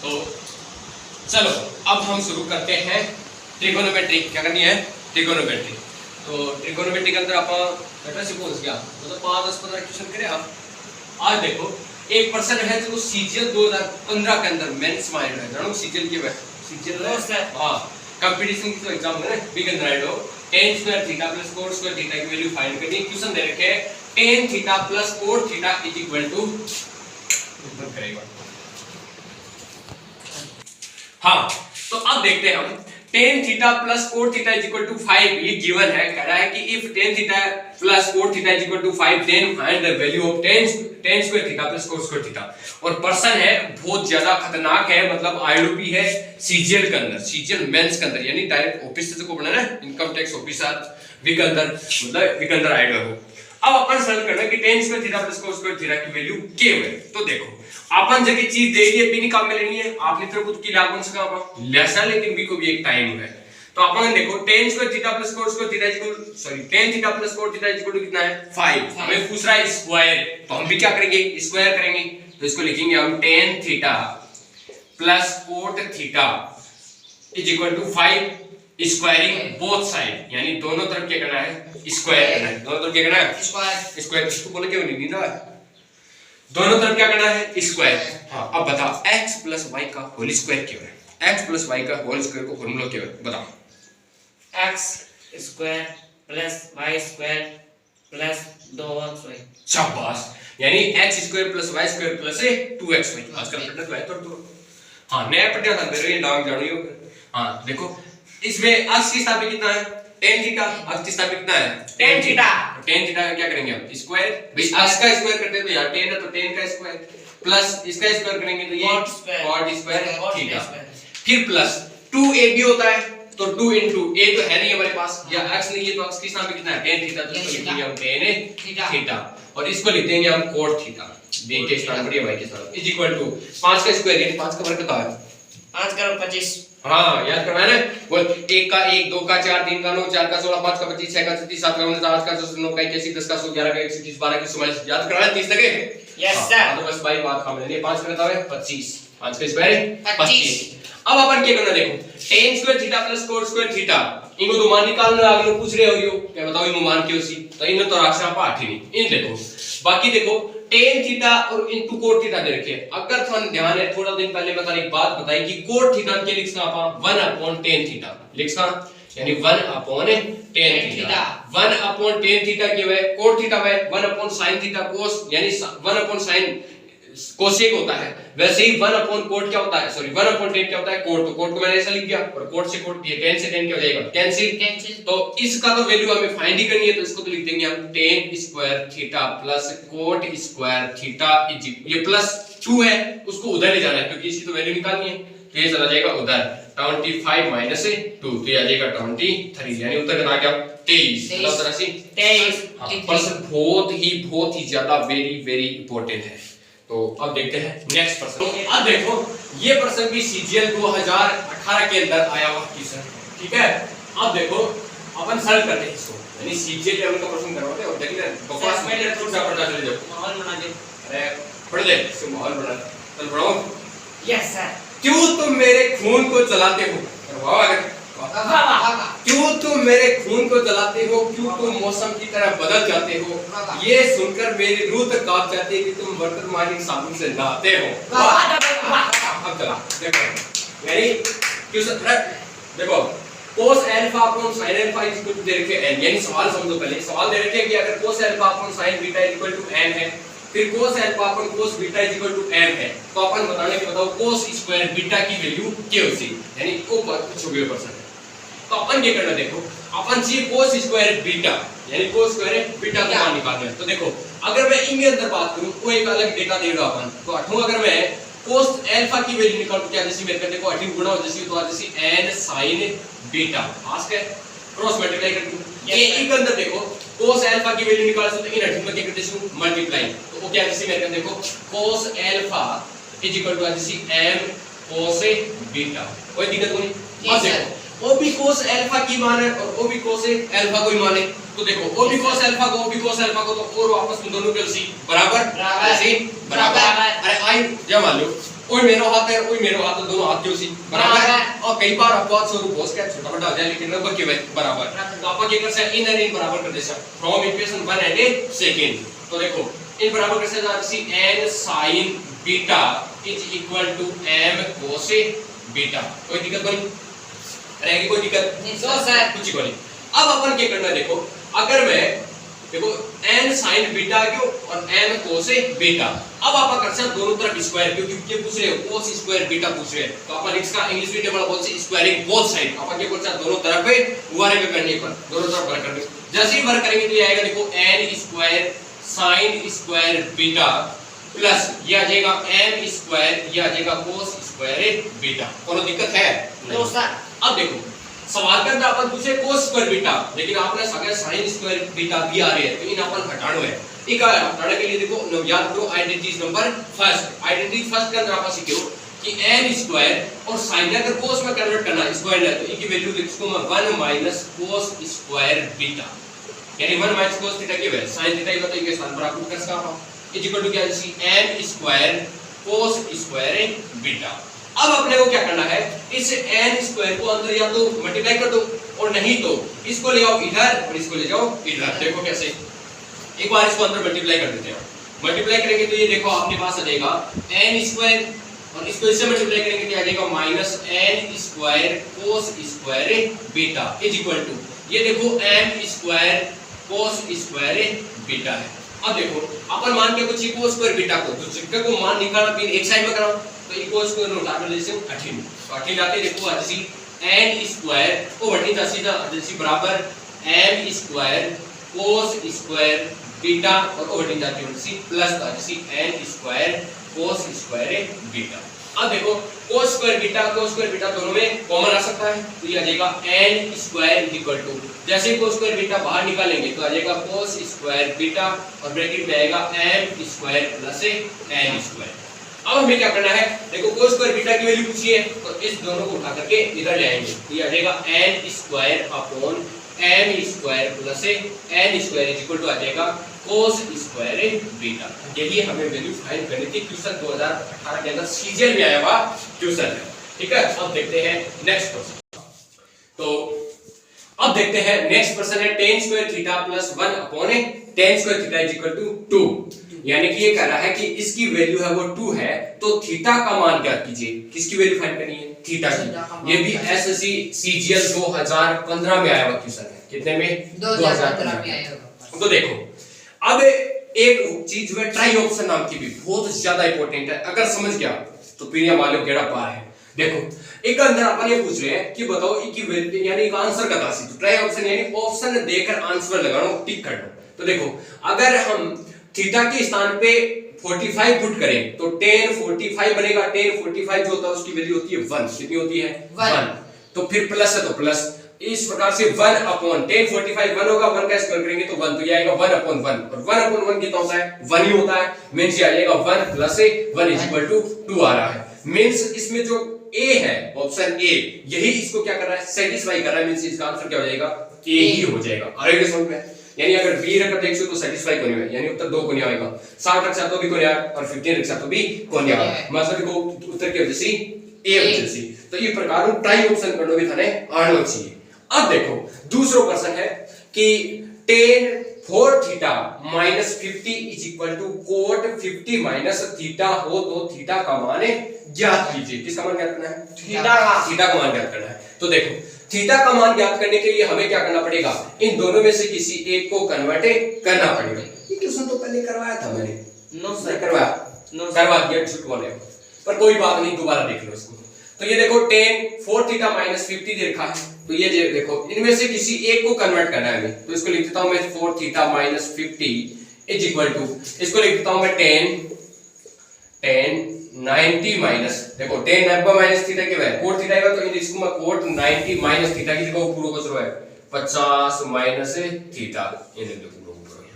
तो चलो अब हम शुरू करते हैं ट्रिगोनोमेट्री। क्या करनी है? ट्रिगोनोमेट्री। तो ट्रिगोनोमेट्री के अंदर आप बेटा सपोज क्या मतलब 5-10-15 क्वेश्चन करें आप। आज देखो एक पर्सन है जो सीजीएल 2015 के अंदर मेंस माइंड है, जानो सीजीएल की है सीजीएल हां कंपटीशन की जो एग्जाम है ना वी कैन राइट हो tan square theta plus cos square theta की वैल्यू फाइंड करनी है। क्वेश्चन दे रखे है tan theta plus cos theta is equal to ऊपर करेगा। हाँ तो अब देखते हैं हम tan theta plus cos theta is equal to 5 ये गिवन है। कह रहा है कि if tan theta plus cos theta is equal to 5 then find the value of tan square theta plus cos square theta. और पर्सन है बहुत ज्यादा खतरनाक है, मतलब आईडीपी है सीजीएल के अंदर, सीजीएल मेंस के अंदर, यानी डायरेक्ट ऑफिस से को पढ़ना है इनकम टैक्स ऑफिसर वी के अंदर, मतलब वी के अंदर आएगा वो। अब अपन सॉल्व करना कि tan square theta plus cos square theta की वैल्यू क्या है। तो देखो अपन जगह चीज दे दी है पी निकाल में लेनी है, आपने तो खुद की लाभ से कहा लेसा लेकिन बी को भी एक टाइम है। तो अपन देखो tan square theta plus cos square theta equal sorry tan theta plus cos theta equal to कितना है 5। हमें पूछ रहा है स्क्वायर, तो हम भी क्या करेंगे स्क्वायर करेंगे। तो इसको लिखेंगे हम tan theta plus cos theta is equal to 5 squaring both side, यानी दोनों तरफ क्या करना है स्क्वायर करना है। दोनों तरफ क्या करना है स्क्वायर। स्क्वायर किसको बोले क्यों नहीं ना, दोनों तरफ क्या करना है स्क्वायर। हाँ अब बताओ x प्लस y का होल स्क्वायर क्या है? x प्लस y का होल स्क्वायर को फॉर्मूला क्या है बताओ? x square plus y square plus 2y। शाबाश, यानी x square plus y square plus 2xy। आजकल पढ़ना तो है तो हाँ नया पढ़ना था मेरे ये नाम जानियो। हाँ देखो इसमें x की स्थापित कितना है tan थीटा, x की स्थापित कितना है tan थीटा। tan थीटा का क्या करेंगे हम स्क्वायर, भाई x का स्क्वायर करते हैं तो यार tan है तो tan का स्क्वायर प्लस इसका स्क्वायर करेंगे तो ये cot स्क्वायर थीटा, फिर प्लस 2ab होता है तो 2 into a तो है नहीं हमारे पास या x नहीं है तो x की स्थापित कितना है tan थीटा, तो इसको लिखेंगे हम tan थीटा और इसको लिख देंगे हम cot थीटा b के स्थान पर y के स्थान इज इक्वल टू 5 का स्क्वायर यानी 5 का वर्ग कितना है 5 करो 25। हाँ याद करवाया ना वो 1 का 1 2 का 4 3 का 9 4 का 16 5 का 25 6 का 37 7 का 19 8 का 9 का 81 10 का 100 11 का 130 12 का 44 याद करवाया 30 लगे। Yes sir. तो बस भाई बात काम है 5 करता है 25 5 का स्क्वायर 25। अब अपन क्या करना देखो tan square theta plus cos square theta इनको तो मान निकालना आगे पूछ रहे हो यो क्या बताओ इन मान क्यों सी तो इन तो राशि आप आठ ही नहीं इन देखो बाकी देखो tan थीटा और इनटू cot थीटा दे रखे। अगर थोड़ा ध्यान है थोड़ा दिन पहले मैं एक बात बताई कि cot थीटा के लिखना आप 1/tan थीटा लिखना यानी 1/tan थीटा 1/tan थीटा की है cot थीटा है 1/sin थीटा cos यानी 1/sin कोसेक होता है, वैसे ही 1/cot क्या होता है सॉरी 1/tan क्या होता है cot। तो cot को मैंने ऐसा लिख दिया और cot से cot ये tan से tan क्या हो जाएगा कैंसिल। तो इसका तो वैल्यू हमें फाइंड ही करनी है तो इसको तो लिख देंगे हम tan square theta plus cot square theta ये प्लस 2 है उसको उधर ले जाना है क्योंकि इसकी तो वैल्यू निकालनी है तो ये चला जाएगा उधर 25 माइनस 2 तो ये आ जाएगा 23 यानी उत्तर कितना आ गया 23 मतलब तरह से 23। पर्सन बहुत ही ज्यादा वेरी इंपॉर्टेंट है। तो अब देखते हैं नेक्स्ट पर्सन। अब देखो ये पर्सन भी सीजीएल 2018 के अंदर आया हुआ क्वेश्चन ठीक है। अब देखो अपन सॉल्व करते हैं इसको यानी सीजीएल लेवल का प्रश्न करवाते हैं और देखिए बकवास में थोड़ा सा पढ़ना चले जाओ माहौल बना दे। अरे पढ़ ले इसको माहौल बना चल पढ़ो। Yes sir. क्यों तुम मेरे खून को जलाते हो करवाओ अगर क्यों तुम मेरे खून को जलाते हो, क्यों तुम मौसम की तरह बदल जाते हो, ये सुनकर मेरी रूह तक कांप जाती है कि तुम वर्तमान साबुन से नहाते हो। अब चला देखो यानी क्वेश्चन देखो cos alpha upon sin alpha is equal to दे रखे n यानी सवाल समझो पहले सवाल दे रखे कि अगर cos alpha upon sin beta is equal to n है फिर cos alpha upon cos beta is equal to m है तो अपन बताने के बताओ cos स्क्वायर बीटा की वैल्यू क्या होगी यानी वो पूछो हुए पर्सन। तो अपन क्या करना देखो अपन चाहिए cos स्क्वायर बीटा यानी cos स्क्वायर बीटा का मान निकालना है। तो देखो अगर मैं इनके अंदर बात करूं वो एक अलग डेटा देगा अपन तो 8 अगर मैं cos अल्फा की वैल्यू निकालूं क्या जैसे मेरे देखो 18 गुना हो जैसे तो आ जैसे n sin बीटा आज के क्रॉस मल्टीप्लाई करके ये एक अंदर देखो cos अल्फा की वैल्यू निकाल सकते इन 18 में क्या करते हैं मल्टीप्लाई तो वो क्या जैसे मेरे देखो cos alpha is equal to जैसे m cos बीटा कोई दिक्कत नहीं। अब देखो ओ भी cos अल्फा की मान है और ओ भी cos अल्फा को ही मान है तो देखो ओ भी cos अल्फा को ओ भी cos अल्फा को तो और वापस में दोनों के एलसी बराबर ऐसे बराबर। अरे आई जब मान लो ओए मेरो हाथ है, ओए मेरो हाथ है, दोनों हाथ क्यों सी बराबर है। बराबर। और कई बार अपवाद स्वरूप हो सकता है छोटा बड़ा हो जाए लेकिन लगभग के बराबर। तो आप क्या कर सकते हैं, इन एंड इन बराबर कर दे सकते from equation 1 and a second. तो देखो इन बराबर कर सकते हैं, see n sin beta is equal to m cos beta. कोई दिक्कत बनी रहेगी? कोई दिक्कत नहीं सर। कुछ ही बनी। अब अपन क्या करना है, देखो अगर मैं देखो n sin बीटा क्यों और m cos बीटा, अब आप कर सकते दोनों तरफ स्क्वायर, क्योंकि ये पूछ रहे हो cos स्क्वायर बीटा पूछ रहे हैं, तो अपन इसका इंग्लिश में टेबल बोलते हैं स्क्वायरिंग बोथ साइड। अपन क्या बोलते हैं, दोनों तरफ वर्ग करने पर, दोनों तरफ वर्ग करने। जैसे ही वर्ग करेंगे तो ये आएगा देखो n square sin square beta plus ये आ जाएगा m स्क्वायर, ये आ जाएगा cos स्क्वायर बीटा। कोनो दिक्कत है? No sir. अब देखो सवाल के अंदर अपन पूछे cos स्क्वायर बीटा, लेकिन आपने सके sin स्क्वायर बीटा भी आ रहे हैं, तो इन अपन हटानो है। ठीक है, हटाने के लिए देखो याद करो identity number first. Identity first के अंदर आप सीखो कि n स्क्वायर और sin अगर cos में कन्वर्ट करना स्क्वायर है, तो इनकी वैल्यू लिखूं मैं 1 माइनस cos स्क्वायर बीटा, यानी 1 माइनस cos थीटा की वैल्यू sin थीटा की तो इनके स्थान पर आप पुट कर सकते हो, इज इक्वल टू क्या है, n square cos square beta. अब अपने को क्या करना है, इस n स्क्वायर को अंदर या तो मल्टीप्लाई कर दो और नहीं तो इसको ले आओ इधर और इसको ले जाओ इधर। देखो कैसे, एक बार इसको अंदर मल्टीप्लाई कर देते हैं। मल्टीप्लाई करेंगे तो ये देखो आपके पास आ जाएगा n स्क्वायर और इसको इससे मल्टीप्लाई करेंगे तो आ जाएगा minus n square cos square beta is equal to ये देखो m square cos square beta है। अब देखो अपन मान के कुछ cos स्क्वायर बीटा को तो जिसका को मान निकालना फिर एक साइड में कराओ, तो इक्वल स्क्वायर नो उठा कर जैसे 18 तो 18 आते देखो जैसे n स्क्वायर को 18 था सीधा जैसे बराबर m square cos square beta और 18 जाती है जैसे प्लस था जैसे n square cos square beta. अब देखो cos स्क्वायर बीटा दोनों में कॉमन आ सकता है, तो ये आ जाएगा n स्क्वायर इक्वल टू जैसे ही cos स्क्वायर बीटा बाहर निकालेंगे तो आ जाएगा cos स्क्वायर बीटा और ब्रैकेट में आएगा m square plus n square. अब हमें क्या करना है, देखो cos स्क्वायर बीटा की वैल्यू पूछी है तो इस दोनों को उठा करके इधर ले आएंगे, तो ये आ जाएगा n square upon m square plus n square equal to आ जाएगा cos स्क्वायर बीटा। यही हमें वैल्यू फाइंड करनी थी, क्वेश्चन 2018 के अंदर सीजीएल में आया हुआ क्वेश्चन है। ठीक है, अब देखते हैं नेक्स्ट क्वेश्चन। तो अब देखते हैं नेक्स्ट क्वेश्चन है tan square theta plus 1 upon tan square theta is equal to 2, यानी कि ये कह रहा है कि इसकी वैल्यू है वो 2 है, तो थीटा का मान ज्ञात कीजिए। किसकी वैल्यू फाइंड करनी है? थीटा की। ये भी एसएससी सीजीएल 2015 में आया हुआ क्वेश्चन है। कितने में? 2015 में आया हुआ। तो देखो अब एक चीज है ट्राई ऑप्शन नाम की भी बहुत ज्यादा इंपॉर्टेंट है, अगर समझ गया तो फिर ये मान लो केड़ा पार है। देखो एक अंदर अपन ये पूछ रहे हैं कि बताओ इनकी वैल्यू यानी एक आंसर का दासी, तो ट्राई ऑप्शन यानी ऑप्शन देकर आंसर लगाओ, टिक कर दो। तो देखो अगर हम थीटा के स्थान पे 45 पुट करें तो tan 45 बनेगा। tan 45 जो होता है उसकी वैल्यू होती है 1, कितनी होती है? 1। तो फिर प्लस है तो प्लस, इस प्रकार से 1 अपॉन tan 45 1 होगा, 1 का स्क्वायर करेंगे तो 1, तो ये आएगा 1 अपॉन 1 और 1 अपॉन 1 कितना होता है? 1 ही होता है। मींस ये आ जाएगा 1 प्लस 1 इज इक्वल टू 2 आ रहा है। मींस इसमें जो ए है ऑप्शन ए यही इसको क्या कर रहा है? सेटिस्फाई कर रहा है। मींस इसका आंसर क्या हो जाएगा? ए ही हो जाएगा। आगे समझ में? यानी अगर बी रखकर देखो तो सेटिस्फाई कोनी है, यानी उत्तर 2 को नहीं आएगा। 60 रखा तो भी कोनी आएगा और 15 रखा तो भी कोनी आएगा। मतलब को उत्तर की वजह से ए वजह से, तो ये प्रकार ट्राई ऑप्शन करनो भी थाने आनो चाहिए। अब देखो दूसरा क्वेश्चन है कि tan 4 theta minus 50 is equal to cot 50 minus theta हो तो थीटा का मान ज्ञात कीजिए। किसका मान ज्ञात करना है? थीटा का मान ज्ञात करना है। तो देखो थीटा का मान ज्ञात करने के लिए हमें क्या करना पड़ेगा? इन दोनों में से किसी एक को कन्वर्ट करना पड़ेगा। ये क्वेश्चन तो पहले करवाया था मैंने। No sir. करवा दिया, झूठ बोले, पर कोई बात नहीं, दोबारा देख लो इसको। तो ये देखो tan 4 थीटा माइनस 50 दे रखा है, तो ये देखो इनमें से किसी एक को कन्वर्ट करना है हमें, तो इसको लिख देता हूं मैं 4 theta minus 50 is equal to, इसको लिख देता हूं मैं tan 90 माइनस, देखो tan 90 माइनस थीटा के वैल्यू cot थीटा है, तो इसको मैं cot 90 माइनस थीटा की जगह पूरा बच रहा है 50 माइनस थीटा, ये देखो पूरा ऊपर है।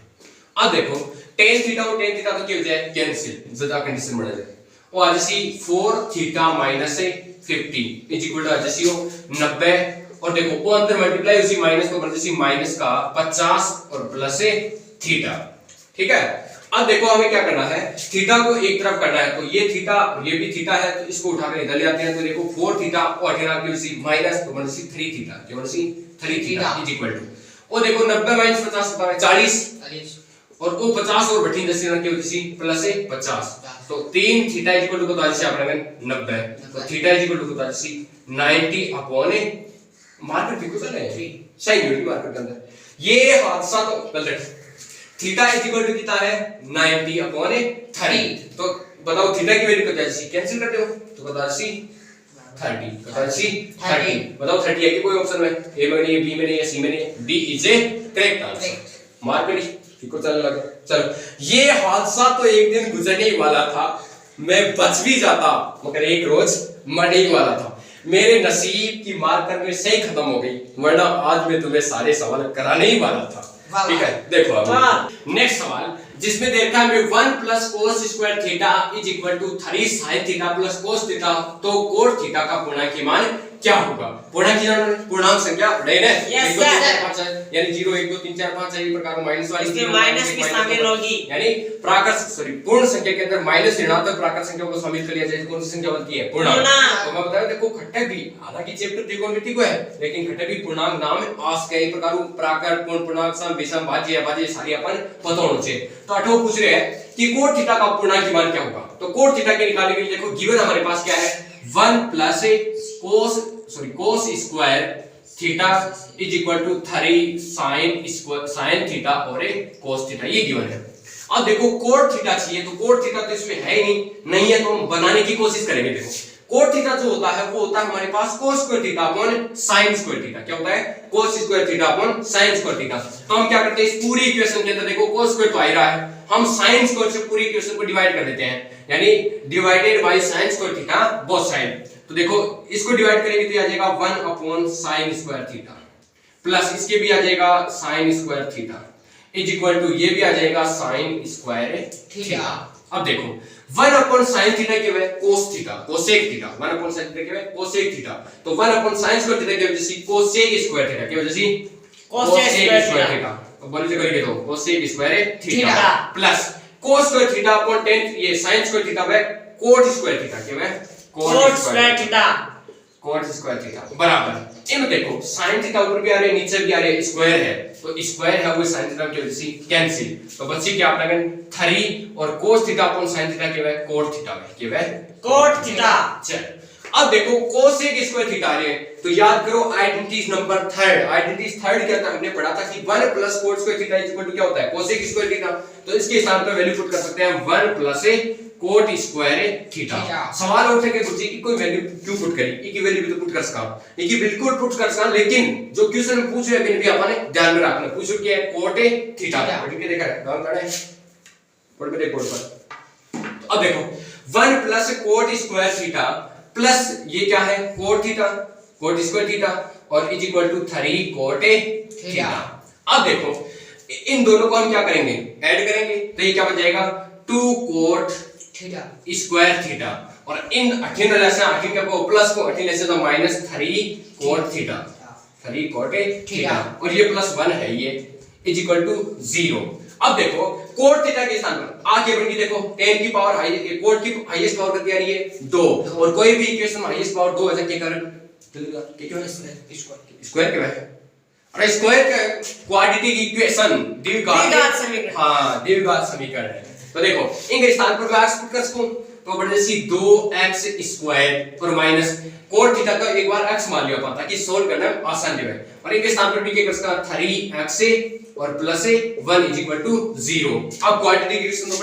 अब देखो tan थीटा और tan थीटा तो क्या हो जाए? कैंसिल, ज्यादा कंडीशन बना जाए। और आज सी 4 theta minus 50 is equal to आज सी 90, और देखो वो अंदर मल्टीप्लाई उसी माइनस को बन जैसे माइनस का 50 और प्लस थीटा। ठीक है, अब देखो हमें क्या करना है, थीटा को एक तरफ करना है, तो ये थीटा ये भी थीटा है, तो इसको उठाकर इधर ले आते हैं। तो देखो 4 थीटा और माइनस तो 3 थीटा, जो 3 थीटा इज इक्वल टू, और देखो 90 माइनस 50 होता है 40, और वो 50 और बठी 10 की वजह से प्लस है 50, तो 3 थीटा इज इक्वल टू बता दीजिए आप रखें 90, तो थीटा इज इक्वल टू बता दीजिए 90 अपॉन मार्कर फिक्स है 3 सही यूनिट मार्कर के अंदर। ये हादसा तो गलत, थीटा इज इक्वल टू कितना है 90 अपॉन 30, तो बताओ थीटा की वैल्यू क्या है, कैंसिल करते हो तो बता सी 30, बता सी 30, बताओ 30 है कि कोई ऑप्शन में ए में नहीं, बी में नहीं, सी में नहीं, D is A correct answer. Marker fix चलने लगा। चलो ये हादसा तो एक दिन गुजरने ही वाला था, मैं बच भी जाता मगर एक रोज मरने ही वाला था। मेरे नसीब की मार्कर में सही खत्म हो गई, वरना आज मैं तुम्हें सारे सवाल कराने ही वाला था। ठीक है, देखो अब नेक्स्ट सवाल जिसमें देखा है 1 plus cos square theta is equal to 3 sine theta plus cos theta, तो कोस थीटा का पूर्णांक मान क्या होगा? पूर्णांक संख्या रहे ना, yes, 1 2 3 4 5 यानी 0 1 2 3 4 5 इस प्रकार माइनस वाली इसमें माइनस भी शामिल होगी, यानी प्राकृत पूर्ण संख्या के अंदर माइनस ऋणात्मक प्राकृत संख्या को शामिल कर लिया जाए, कौन सी संख्या बनती है? पूर्णांक। तो मैं बताया देखो खट्टे भी, हालांकि चैप्टर त्रिकोणमिति को है, लेकिन खट्टे भी पूर्णांक नाम है आज के प्रकार प्राकृत पूर्ण पूर्णांक सम विषम भाज्य अभाज्य सारी अपन पता होना चाहिए। तो 8वां पूछ रहे हैं कि कोट थीटा का पूर्णांक मान क्या होगा? तो कोट थीटा के निकालने के लिए देखो गिवन हमारे पास क्या है, 1 plus cos square theta is equal to 3 sine theta और कोस थीटा, ये गिवन है। अब देखो कोट थीटा चाहिए, तो कोट थीटा तो इसमें है ही नहीं है, तो हम बनाने की कोशिश करेंगे। देखो कोट थीटा जो होता है वो होता है हमारे पास cos square theta upon sine square theta. क्या होता है? Cos square theta upon sine square theta. तो हम क्या करते हैं, इस पूरी इक्वेशन के अंदर देखो कोस स्क्वायर तो आ ही रहा है, हम साइन स्क्वायर से पूरी इक्वेशन को डिवाइड कर देते हैं, यानी divided by sine square theta both side. तो देखो इसको डिवाइड करेंगे तो आ जाएगा 1 upon sine square theta plus इसके भी आ जाएगा sine square theta is equal to ये भी आ जाएगा साइन स्क्वायर थीटा। अब देखो 1 अपॉन साइन थीटा के वजह cos theta cosec theta, 1 upon sine theta के वजह कोसेक थीटा, तो 1 अपॉन साइन स्क्वायर थीटा की वजह से कोसेक स्क्वायर थीटा की वजह से कोसेक स्क्वायर थीटा, तो बोल से करेंगे तो cosec square theta plus cos square theta upon tan ये साइन स्क्वायर थीटा में कोट स्क्वायर थीटा के वजह कोट स्क्वायर थीटा बराबर। इनमें देखो साइन थीटा ऊपर भी आ रहे नीचे भी आ रहे, स्क्वायर है तो स्क्वायर है वो साइन थीटा की वजह से कैंसिल, तो बच्चे क्या अपना 3 और cos theta upon sin theta के वह cot थीटा में के वह कोट थीटा। चल अब देखो कोसेक स्क्वायर थीटा आ रहे हैं, तो याद करो identity number third, identity third क्या था हमने पढ़ा था कि 1 plus cot square theta is equal to क्या होता है? Cosec square theta. तो इसके स्थान पर वैल्यू पुट कर सकते हैं 1 प्लस कोट स्क्वायर थीटा। सवाल उठे कि गुरुजी की कोई वैल्यू क्यों पुट करी, की वैल्यू भी तो पुट कर सका, की बिल्कुल पुट कर सका, लेकिन जो क्वेश्चन में पूछ रहे हैं भी आपने ध्यान में रखना, पूछो क्या है कोट थीटा, ठीक है देखा है नाम पढ़ा है पढ़ पे देखो पर। अब देखो 1 plus cot square theta plus ये क्या है cot theta cot square theta और is equal to 3 cot theta. अब देखो इन दोनों को हम क्या करेंगे, ऐड करेंगे, तो ये क्या बन जाएगा 2 कोट थीटा स्क्वायर थीटा और इन 18 लेस 18 के को प्लस को 18 लेस तो minus 3 cot theta 3 cot theta और ये प्लस 1 है ये इज इक्वल टू 0। अब देखो कोट थीटा के स्थान पर आगे बढ़ के देखो tan की पावर हाई कोट की हाईएस्ट पावर कितनी आ रही है 2 और कोई भी इक्वेशन में हाईएस्ट पावर 2 ऐसा क्या कर क्या स्क्वायर के है, अरे स्क्वायर का क्वाड्रेटिक इक्वेशन द्विघात समीकरण, हां द्विघात समीकरण है। तो देखो इनके स्थान पर मैं x पुट कर सकूं, तो बढ़े सी 2x स्क्वायर और माइनस कोट थीटा का एक बार x मान लिया अपन ताकि सोल्व करना आसान रहे, और इनके स्थान पर भी क्या कर सकता 3x और प्लस 1 इज इक्वल टू 0। अब क्वाड्रेटिक इक्वेशन तो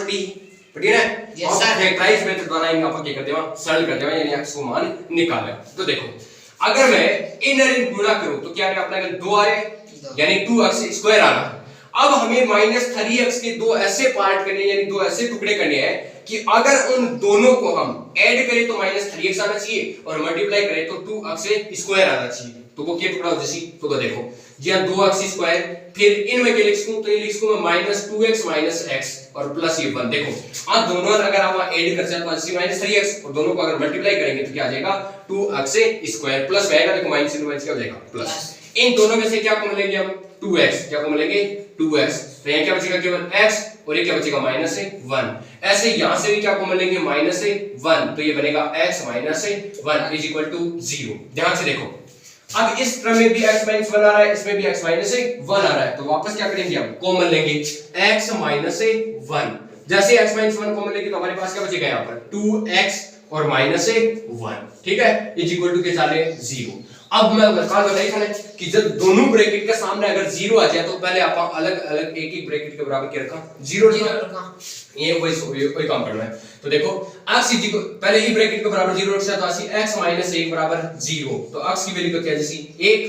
पढ़ी ना, यस सर, फैक्टराइज मेथड द्वारा इनका अपन क्या कर देवा सरल कर देवा, यानी x को मान निकाला। तो देखो अगर मैं इनर इन गुणा करूं तो क्या अपना 2 आ रहे यानी 2x स्क्वायर आ रहा है। अब हमें माइनस 3x के 2 ऐसे पार्ट करने यानी 2 ऐसे टुकड़े करने हैं कि अगर उन दोनों को हम ऐड करें तो माइनस 3x आना चाहिए और मल्टीप्लाई करें तो 2x स्क्वायर आना चाहिए, तो वो क्या टुकड़ा हो जैसी, तो देखो जी हां 2x स्क्वायर, फिर इनमें क्या लिख सकूं, तो ये लिख सकूं मैं माइनस 2x माइनस x और प्लस ये 1। देखो अब दोनों अगर आप ऐड कर सकते हैं तो माइनस 3x और दोनों को अगर मल्टीप्लाई करेंगे तो क्या आ जाएगा 2x स्क्वायर प्लस आएगा, देखो माइनस क्या हो जाएगा प्लस, इन दोनों में से क्या को मिलेंगे हम 2x, क्या को मिलेंगे 2x, तो यहां क्या बचेगा केवल x और ये क्या बचेगा माइनस है 1। ऐसे यहां से भी क्या कॉमन लेंगे माइनस है 1, तो ये बनेगा x माइनस है 1 इज इक्वल टू 0। ध्यान से देखो, अब इस टर्म में भी x माइनस 1 आ रहा है, इसमें भी x माइनस 1 आ रहा है, तो वापस क्या करेंगे हम कॉमन लेंगे x माइनस 1। जैसे x माइनस 1 कॉमन लेंगे तो हमारे पास क्या बचेगा यहाँ पर 2x और माइनस 1, ठीक है, इज इक्वल टू क्या चाले 0। अब मैं कल बताई था कि जब दोनों ब्रैकेट के सामने अगर 0 आ जाए तो पहले आप अलग अलग एक एक ब्रैकेट के बराबर क्या रखा 0 रखा, ये वही काम करना है। तो देखो x इज इक्वल पहले ही ब्रैकेट के बराबर 0 रखा तो आसी x माइनस 1 बराबर 0, तो x की वैल्यू क्या जैसी 1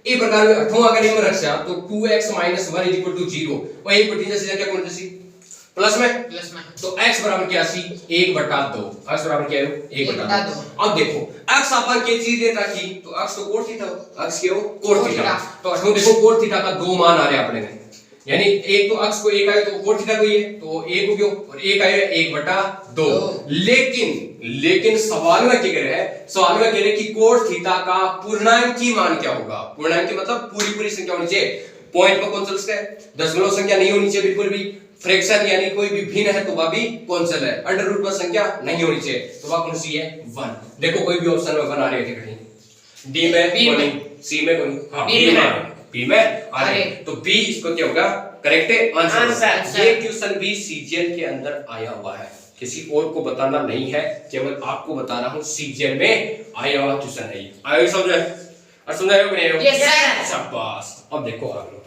ए प्रकार में अठवां अगर ये रखा तो 2x minus 1 is equal to 0 और एक बटी जैसे क्या कौन जैसी प्लस में तो x बराबर क्या सी 1/2, x बराबर क्या है 1/2। अब देखो x अपन के चीज लेता की तो x तो कोट थीटा, x के हो कोट थीटा, तो अब देखो कोट थीटा का दो मान आ रहे अपने में, यानी एक तो x को 1 आए तो कोट थीटा को ये तो 1 हो गया और 1 आए 1/2। लेकिन सवाल में क्या कह रहे हैं, सवाल में कह रहे कि कोट थीटा का पूर्णांकी मान क्या होगा। पूर्णांकी मतलब पूरी संख्या होनी चाहिए, पॉइंट पर कौन सा है, दशमलव संख्या नहीं होनी चाहिए बिल्कुल भी, फ्रैक्शन यानी कोई भी भिन्न है तो वह भी कौनसल है, अंडर रूट पर संख्या नहीं होनी चाहिए तो वह कौन सी है 1। देखो कोई भी ऑप्शन में 1 आ रही है कहीं डी में बी में सी में कौन हां बी में आ रही है, तो बी इसको क्या होगा करेक्ट आंसर। ये क्वेश्चन भी सीजीएल के अंदर आया हुआ है, किसी और को बताना नहीं है, केवल आपको बता रहा हूं सीजीएल में आया हुआ क्वेश्चन है। आयो समझ समझायो कि नहीं? Yes sir. शाबाश। अब देखो आप लोग